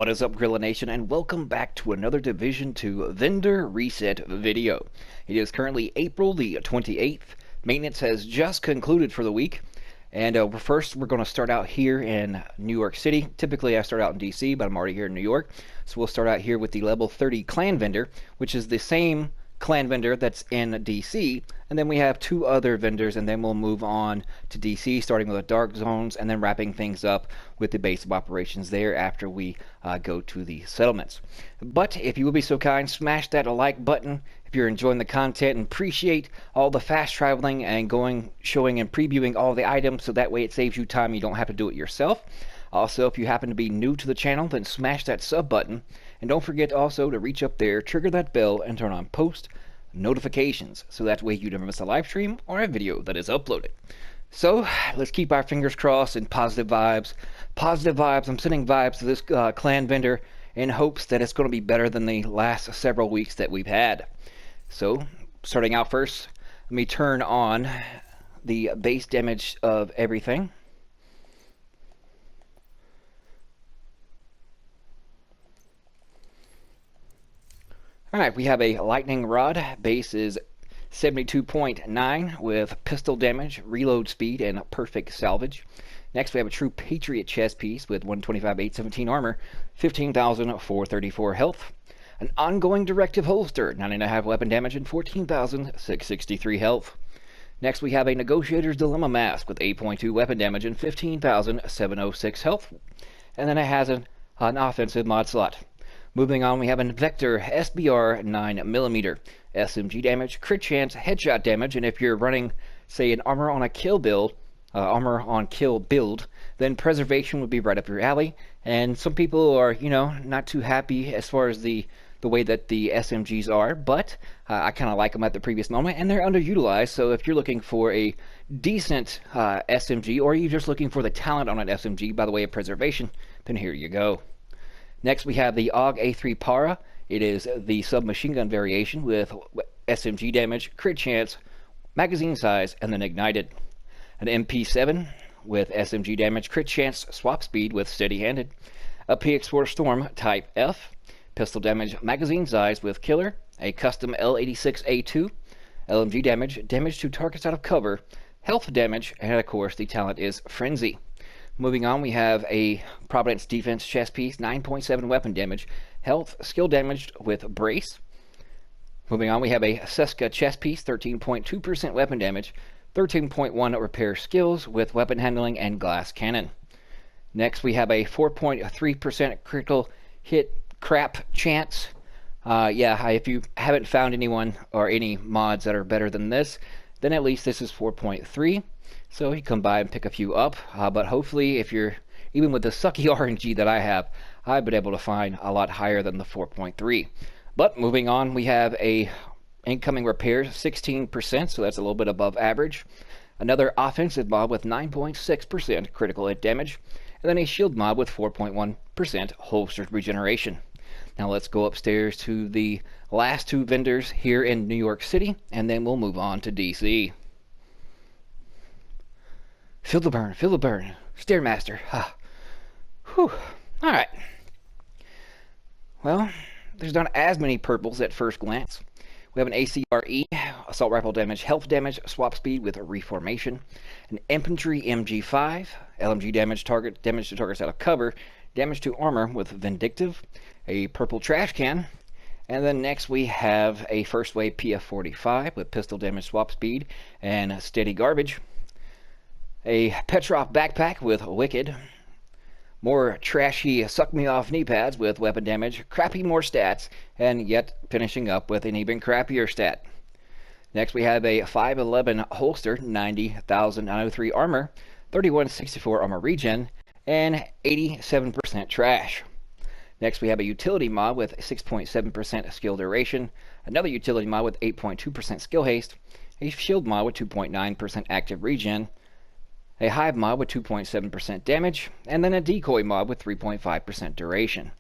What is up, Grilla Nation, and welcome back to another Division 2 Vendor Reset video. It is currently April the 28th. Maintenance has just concluded for the week, and first we're going to start out here in New York City. Typically I start out in DC, but I'm already here in New York, so we'll start out here with the level 30 clan vendor, which is the same clan vendor that's in DC, and then we have two other vendors, and then we'll move on to DC, starting with the dark zones and then wrapping things up with the base of operations there after we go to the settlements. But if you will be so kind, smash that like button if you're enjoying the content and appreciate all the fast traveling and showing and previewing all the items, so that way it saves you time, you don't have to do it yourself. Also, if you happen to be new to the channel, then smash that sub button. And don't forget also to reach up there, trigger that bell, and turn on post notifications, so that way you never miss a live stream or a video that is uploaded. So, let's keep our fingers crossed and positive vibes. Positive vibes. I'm sending vibes to this clan vendor in hopes that it's going to be better than the last several weeks that we've had. So, starting out first, let me turn on the base damage of everything. Alright, we have a lightning rod. Base is 72.9 with pistol damage, reload speed, and perfect salvage. Next, we have a true patriot chest piece with 125/817 armor, 15,434 health. An ongoing directive holster, 9.5 weapon damage, and 14,663 health. Next, we have a negotiator's dilemma mask with 8.2 weapon damage and 15,706 health. And then it has an offensive mod slot. Moving on, we have a Vector SBR 9mm, SMG damage, crit chance, headshot damage, and if you're running, say, an armor on kill build, then preservation would be right up your alley. And some people are, not too happy as far as the way that the SMGs are, but I kind of like them at the previous moment, and they're underutilized. So if you're looking for a decent SMG, or you're just looking for the talent on an SMG by the way of preservation, then here you go. Next, we have the AUG A3 Para. It is the submachine gun variation with SMG damage, crit chance, magazine size, and then ignited. An MP7 with SMG damage, crit chance, swap speed with steady-handed. A PX4 Storm Type F. Pistol damage, magazine size with killer. A custom L86A2. LMG damage, damage to targets out of cover. Health damage, and of course the talent is Frenzy. Moving on, we have a Providence Defense chest piece, 9.7 weapon damage, health, skill damage with brace. Moving on, we have a Seska chest piece, 13.2% weapon damage, 13.1 repair skills with weapon handling and glass cannon. Next, we have a 4.3% critical hit crap chance. If you haven't found anyone or any mods that are better than this, then at least this is 4.3. So you come by and pick a few up, but hopefully if you're, even with the sucky RNG that I have, I've been able to find a lot higher than the 4.3. But moving on, we have a incoming repair, 16%, so that's a little bit above average. Another offensive mob with 9.6% critical hit damage, and then a shield mob with 4.1% holstered regeneration. Now let's go upstairs to the last two vendors here in New York City, and then we'll move on to DC. Feel the burn, Stairmaster. Whew. Alright. Well, there's not as many purples at first glance. We have an ACRE, assault rifle damage, health damage, swap speed with a reformation. An infantry MG5, LMG damage to targets out of cover, damage to armor with vindictive. A purple trash can. And then next we have a first wave PF45 with pistol damage, swap speed, and steady garbage. A Petrov backpack with Wicked. More trashy suck me off knee pads with weapon damage, crappy more stats, and yet finishing up with an even crappier stat. Next we have a 511 holster, 90,903 armor, 3164 armor regen, and 87% trash. Next we have a utility mod with 6.7% skill duration, another utility mod with 8.2% skill haste, a shield mod with 2.9% active regen, a hive mod with 2.7% damage, and then a decoy mod with 3.5% duration.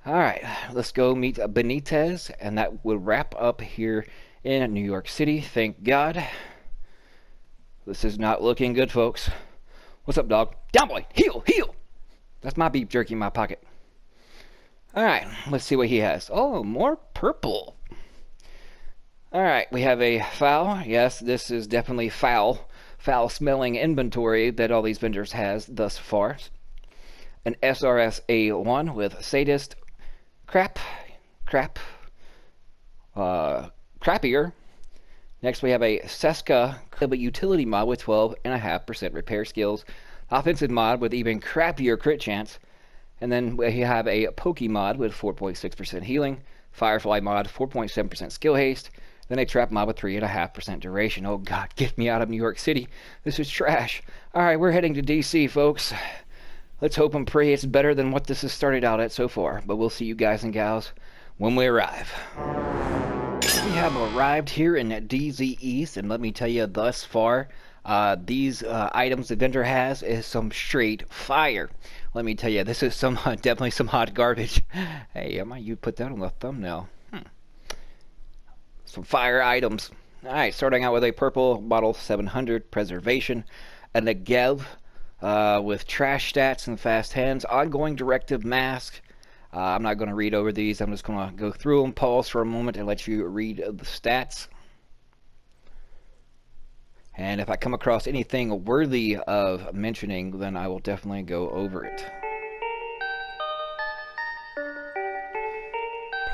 Alright, let's go meet Benitez, and that will wrap up here in New York City. Thank God. This is not looking good, folks. What's up, dog? Down, boy! Heal! Heal! That's my beef jerky in my pocket. Alright, let's see what he has. Oh, more purple. Alright, we have a foul. Yes, this is definitely foul-smelling inventory that all these vendors has thus far. An SRS A1 with Sadist, crappier. Next we have a Seska utility mod with 12.5% repair skills, offensive mod with even crappier crit chance, and then we have a Poke mod with 4.6% healing, Firefly mod 4.7% skill haste, then a Trap mod with 3.5% duration. Oh god, get me out of New York City. This is trash. Alright, we're heading to DC, folks. Let's hope and pray it's better than what this has started out at so far, but we'll see you guys and gals when we arrive. We have arrived here in DZ East, and let me tell you, thus far, these items the vendor has is some straight fire. Let me tell you, this is some definitely some hot garbage. Hey, you put that on the thumbnail. Some fire items. Alright, starting out with a purple bottle 700 preservation, a Negev with trash stats and fast hands, ongoing directive mask. I'm not going to read over these. I'm just going to go through them, pause for a moment, and let you read the stats. And if I come across anything worthy of mentioning, then I will definitely go over it.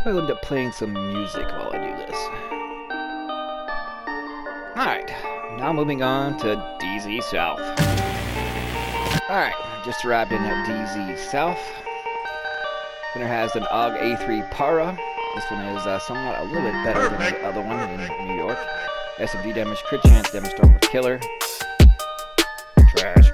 Probably end up playing some music while I do this. Alright, now moving on to DZ South. Alright, just arrived in DZ South. Winner has an AUG A3 Para. This one is somewhat a little bit better than the other one in New York. SMG damage, crit chance, damage storm with killer. Trash.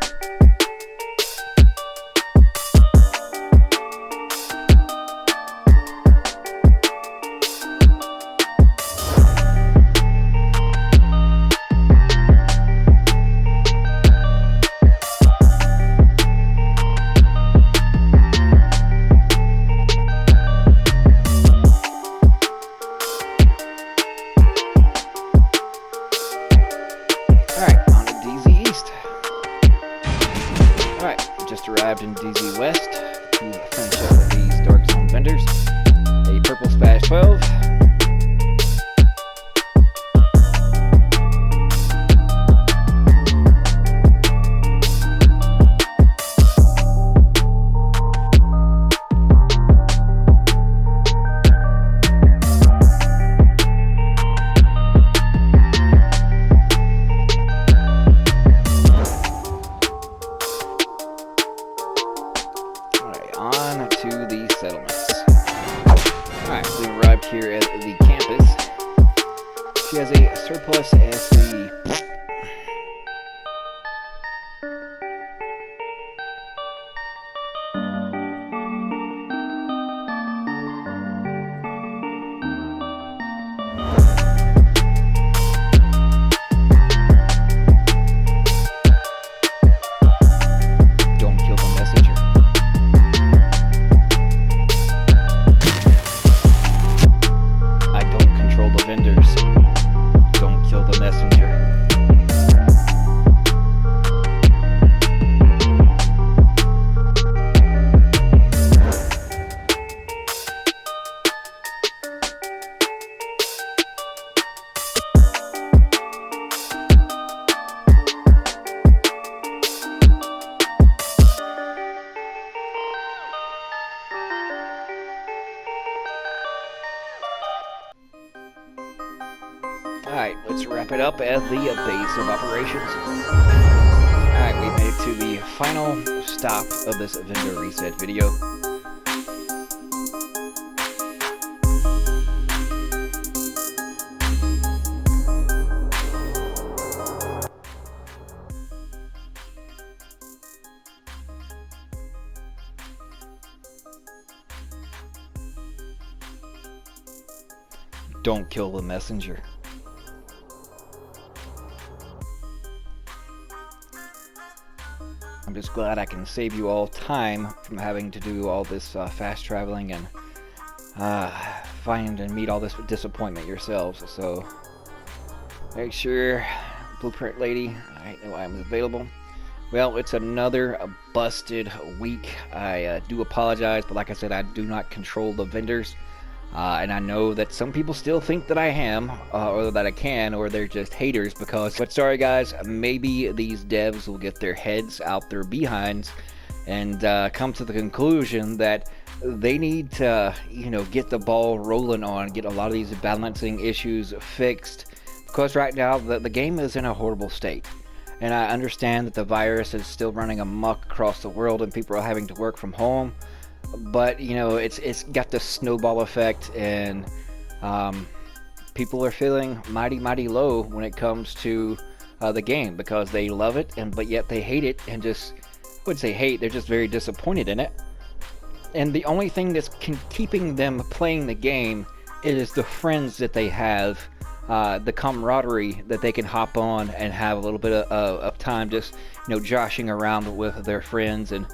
Arrived in DZ West to finish up these Dark Zone vendors. A purple Spash 12. On to the settlements. Alright, we arrived here at the campus. She has a surplus SE. Alright, let's wrap it up at the base of operations. Alright, we made it to the final stop of this vendor reset video. Don't kill the messenger. I'm just glad I can save you all time from having to do all this fast traveling and find and meet all this disappointment yourselves. So make sure, Blueprint Lady, I know I'm available. Well, it's another busted week. I do apologize, but like I said, I do not control the vendors. And I know that some people still think that I am, or that I can, or they're just haters because. But sorry, guys, maybe these devs will get their heads out their behinds and come to the conclusion that they need to, get the ball rolling on, get a lot of these balancing issues fixed. Because right now, the game is in a horrible state. And I understand that the virus is still running amok across the world and people are having to work from home. But, it's got the snowball effect, and people are feeling mighty low when it comes to the game because they love it, but yet they hate it, and just, I wouldn't say hate, they're just very disappointed in it. And the only thing that's keeping them playing the game is the friends that they have, the camaraderie that they can hop on and have a little bit of time just, joshing around with their friends and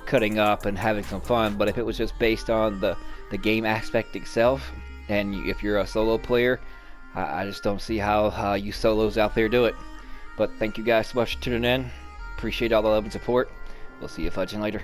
cutting up and having some fun. But if it was just based on the game aspect itself, and if you're a solo player, I just don't see how you solos out there do it. But thank you guys so much for tuning in. Appreciate all the love and support. We'll see you fudging later.